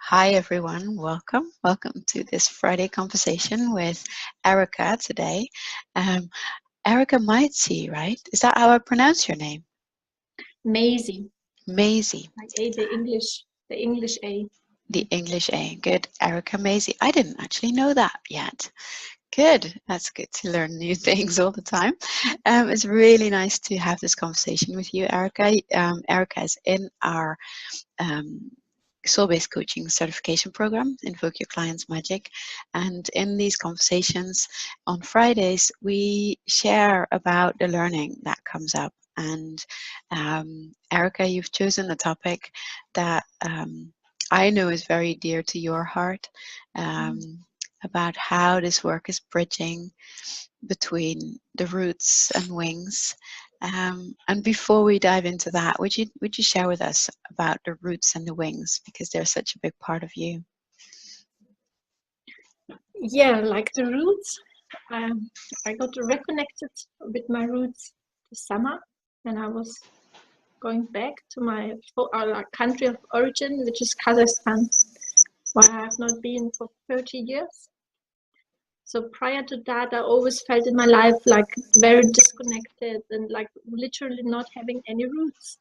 Hi everyone, welcome to this Friday conversation with Erika today. Um, Erika Maizi, right? Is that how I pronounce your name? Maizi. Maizi. Like A, the English A. The English A. Good, Erika Maizi. I didn't actually know that yet. Good. That's good to learn new things all the time. It's really nice to have this conversation with you, Erika. Erika is in our soul-based coaching certification program, Invoke Your Client's Magic. And in these conversations on Fridays, we share about the learning that comes up. And Erika, you've chosen a topic that I know is very dear to your heart, about how this work is bridging between the roots and wings. And before we dive into that, would you share with us about the roots and the wings, because they're such a big part of you? Yeah, like the roots. I got reconnected with my roots this summer when I was going back to my country of origin, which is Kazakhstan, where I have not been for 30 years. So prior to that, I always felt in my life like very disconnected and like literally not having any roots.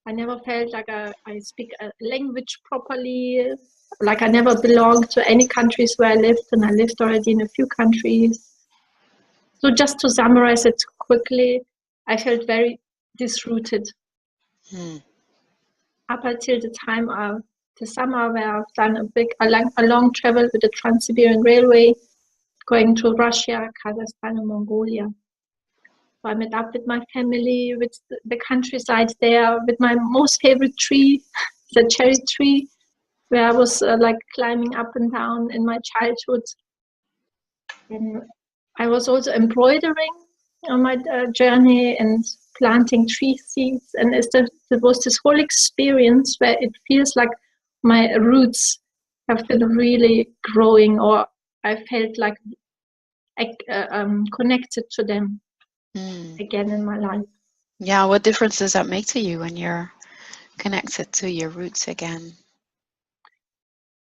I never felt like I speak a language properly, like I never belonged to any countries where I lived, and I lived already in a few countries. So just to summarize it quickly, I felt very disrooted. Up until the time of the summer where I've done a long travel with the Trans-Siberian Railway, going to Russia, Kazakhstan, and Mongolia. So I met up with my family, with the countryside there, with my most favorite tree, the cherry tree, where I was like climbing up and down in my childhood. And I was also embroidering on my journey and planting tree seeds. And there was this whole experience where it feels like my roots have been really growing, or I felt like connected to them again in my life. Yeah, what difference does that make to you when you're connected to your roots again?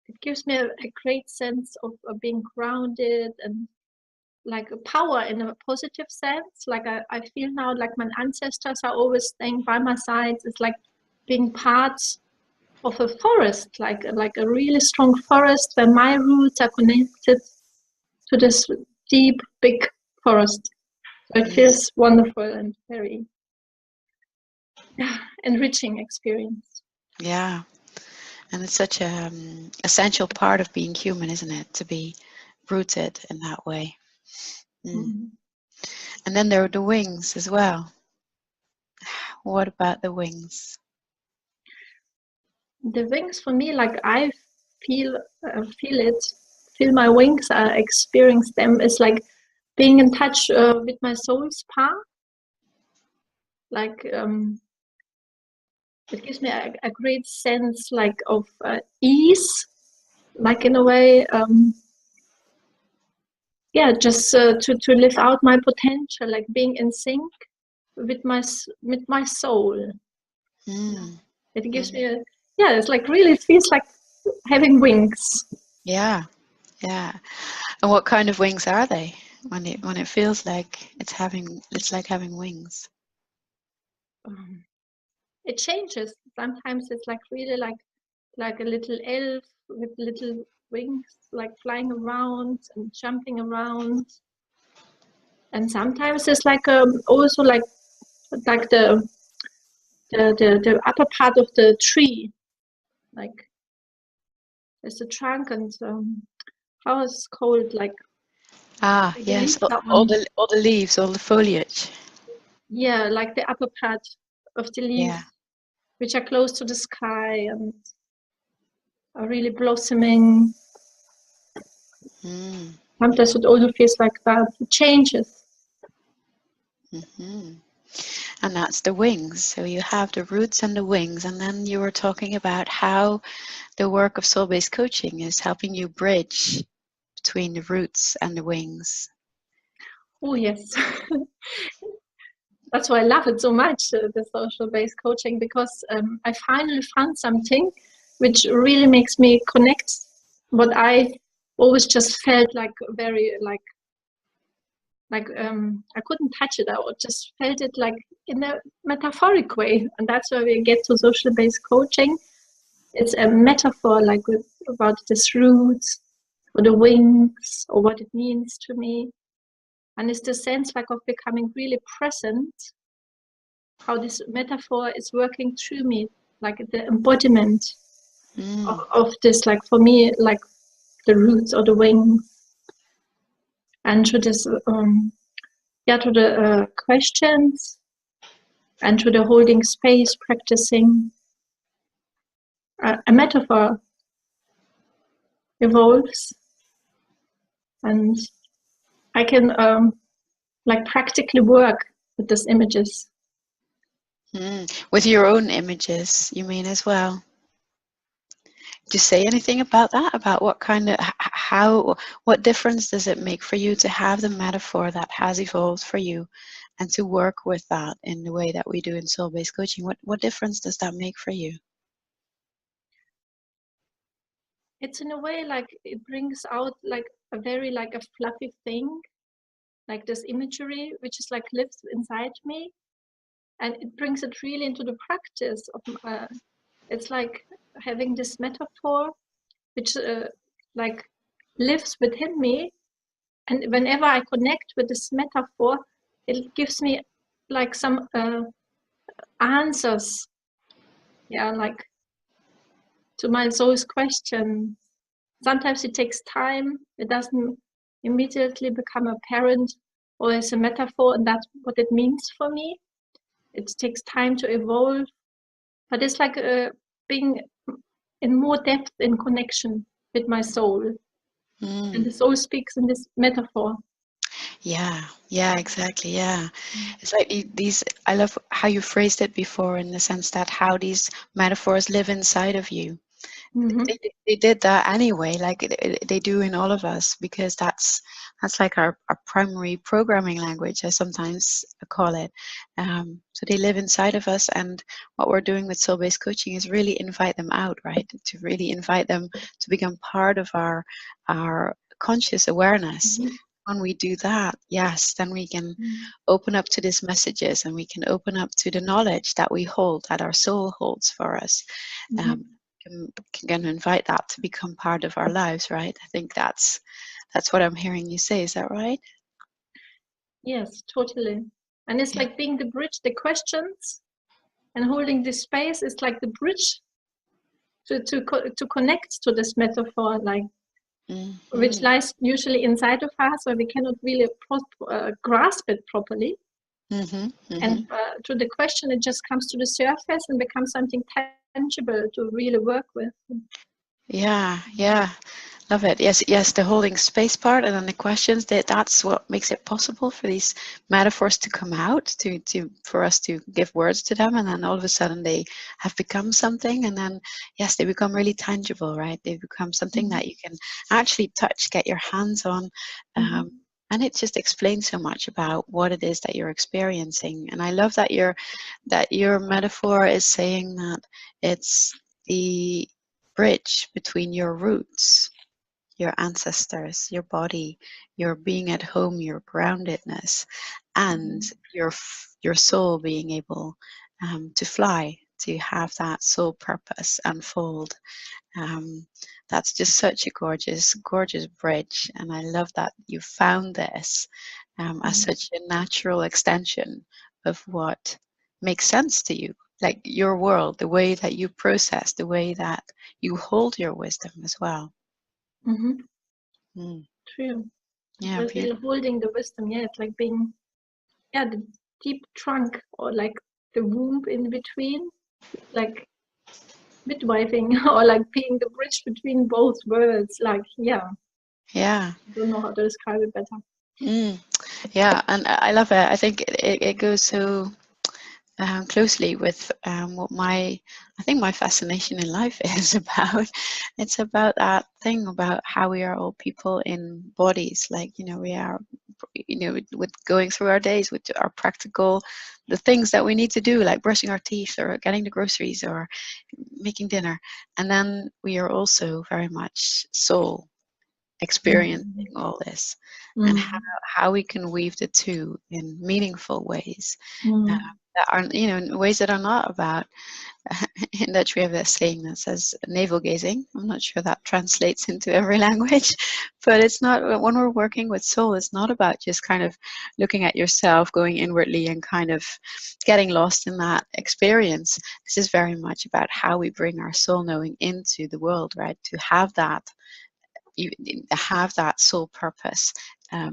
It gives me a great sense of being grounded and like a power in a positive sense. Like I feel now like my ancestors are always staying by my side. It's like being part of a forest, like a really strong forest where my roots are connected to this deep, big forest. So it feels wonderful and very enriching experience. Yeah, and it's such a essential part of being human, isn't it? To be rooted in that way. And then there are the wings as well. What about the wings? The wings for me, like I feel my wings, experience them. It's like being in touch with my soul's path. Like it gives me a great sense like of ease, like in a way, yeah, just to live out my potential, like being in sync with my soul. It gives me yeah, it's like really, it feels like having wings. Yeah. And what kind of wings are they when it feels like it's like having wings? It changes. Sometimes it's like really like a little elf with little wings, like flying around and jumping around. And sometimes it's like also like the upper part of the tree, like there's the trunk and how is it called, like yes, all the leaves, all the foliage. Yeah, like the upper part of the leaves, which are close to the sky and are really blossoming. Sometimes it also feels like that. It changes. And that's the wings. So you have the roots and the wings, and then you were talking about how the work of soul-based coaching is helping you bridge between the roots and the wings. Oh yes. That's why I love it so much, the social-based coaching, because I finally found something which really makes me connect what I always just felt like very I couldn't touch it. I just felt it like in a metaphoric way, and that's where we get to social based coaching. It's a metaphor, like about this roots or the wings or what it means to me, and it's the sense like of becoming really present. How this metaphor is working through me, like the embodiment of this, like for me, like the roots or the wings, and to this, to the questions, and to the holding space, practicing. A metaphor evolves, and I can like practically work with these images. With your own images, you mean, as well? Do you say anything about that? About what kind of, what difference does it make for you to have the metaphor that has evolved for you, and to work with that in the way that we do in soul-based coaching? What difference does that make for you? It's in a way like it brings out like a very like a fluffy thing, like this imagery, which is like lives inside me, and it brings it really into the practice of. It's like having this metaphor, which like lives within me, and whenever I connect with this metaphor, it gives me like some answers, like to my soul's question. Sometimes it takes time. It doesn't immediately become apparent or as a metaphor, and that's what it means for me. It takes time to evolve, but it's like being in more depth in connection with my soul. And the soul speaks in this metaphor. Yeah, exactly. Yeah. It's like these, I love how you phrased it before, in the sense that how these metaphors live inside of you. Mm-hmm. They did that anyway, like they do in all of us, because that's like our primary programming language, I sometimes call it. So they live inside of us, and what we're doing with soul-based coaching is really invite them out, right? To really invite them to become part of our conscious awareness. Mm-hmm. When we do that, yes, then we can open up to these messages, and we can open up to the knowledge that we hold, that our soul holds for us. Can invite that to become part of our lives, right? I think that's what I'm hearing you say. Is that right? Yes, totally. And it's like being the bridge, the questions, and holding this space is like the bridge to connect to this metaphor, like which lies usually inside of us, where we cannot really grasp it properly. And to the question, it just comes to the surface and becomes something tangible to really work with. Yeah. Love it. Yes, the holding space part, and then the questions, that's what makes it possible for these metaphors to come out, to for us to give words to them, and then all of a sudden they have become something, and then yes, they become really tangible, right? They become something that you can actually touch, get your hands on, and it just explains so much about what it is that you're experiencing. And I love that your metaphor is saying that it's the bridge between your roots, your ancestors, your body, your being at home, your groundedness, and your soul being able to fly, to have that soul purpose unfold. That's just such a gorgeous bridge, and I love that you found this as such a natural extension of what makes sense to you, like your world, the way that you process, the way that you hold your wisdom as well. True. Yeah, But we're holding the wisdom, it's like being, the deep trunk, or like the womb in between, like midwifing, or like being the bridge between both worlds. Like, yeah, I don't know how to describe it better. Yeah, and I love it. I think it goes so closely with what I think my fascination in life is about. It's about that thing about how we are all people in bodies. Like, we are, with going through our days, with our practical the things that we need to do, like brushing our teeth or getting the groceries or making dinner. And then we are also very much soul, experiencing all this, and how we can weave the two in meaningful ways, that are, in ways that are not about in Dutch we have a saying that says navel gazing. I'm not sure that translates into every language, but it's not, when we're working with soul, it's not about just kind of looking at yourself, going inwardly and kind of getting lost in that experience. This is very much about how we bring our soul knowing into the world, right? To have that, you have that soul purpose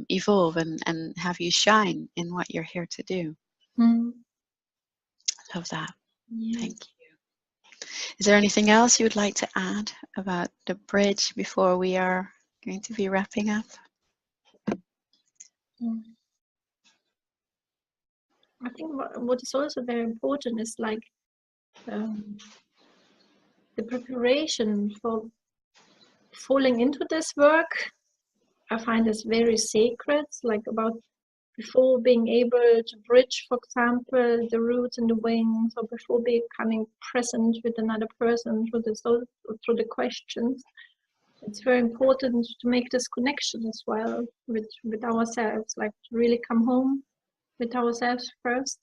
evolve and have you shine in what you're here to do. Love that. Yes. Thank you. Is there anything else you would like to add about the bridge before we are going to be wrapping up? I think what is also very important is like the preparation for falling into this work. I find this very sacred, like about before being able to bridge, for example, the roots and the wings, or before becoming present with another person through the questions. It's very important to make this connection as well with ourselves, like to really come home with ourselves first,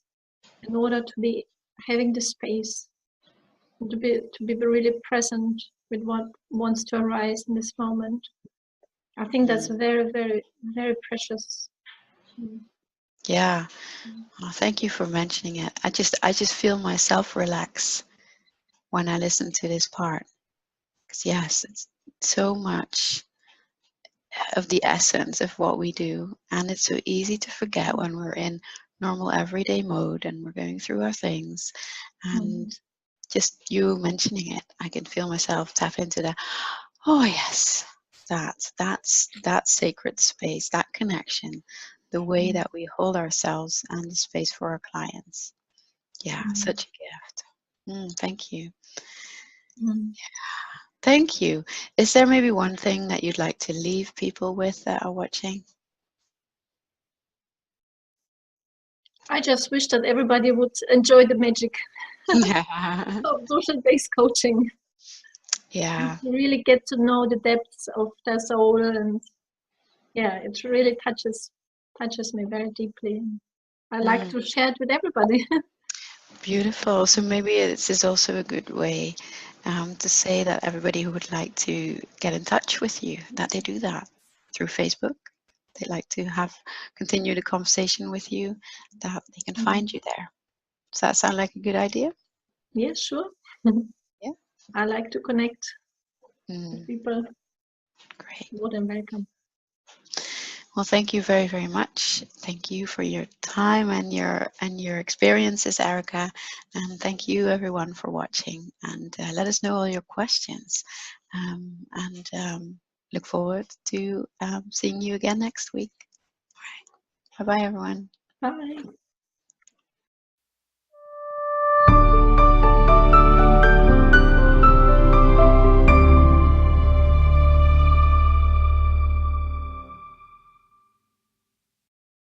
in order to be having the space to be really present with what wants to arise in this moment. I think that's very, very, very precious. Yeah. Oh, thank you for mentioning it. I just feel myself relax when I listen to this part. Because yes, it's so much of the essence of what we do, and it's so easy to forget when we're in normal everyday mode and we're going through our things. And just you mentioning it, I can feel myself tap into that. Oh yes, that's that sacred space, that connection, the way that we hold ourselves and the space for our clients. Yeah, such a gift. Thank you. Thank you. Is there maybe one thing that you'd like to leave people with that are watching? I just wish that everybody would enjoy the magic of social-based coaching. Yeah. To really get to know the depths of their soul, and yeah, it really touches me very deeply. I like to share it with everybody. Beautiful. So maybe this is also a good way to say that everybody who would like to get in touch with you, that they do that through Facebook. They'd like to continue the conversation with you, that they can find you there. Does that sound like a good idea? Yeah, sure. Yeah. I like to connect with people. Great. More than welcome. Well, thank you very, very much. Thank you for your time and your experiences, Erika. And thank you, everyone, for watching. And let us know all your questions. Look forward to seeing you again next week. All right. Bye-bye, everyone. Bye.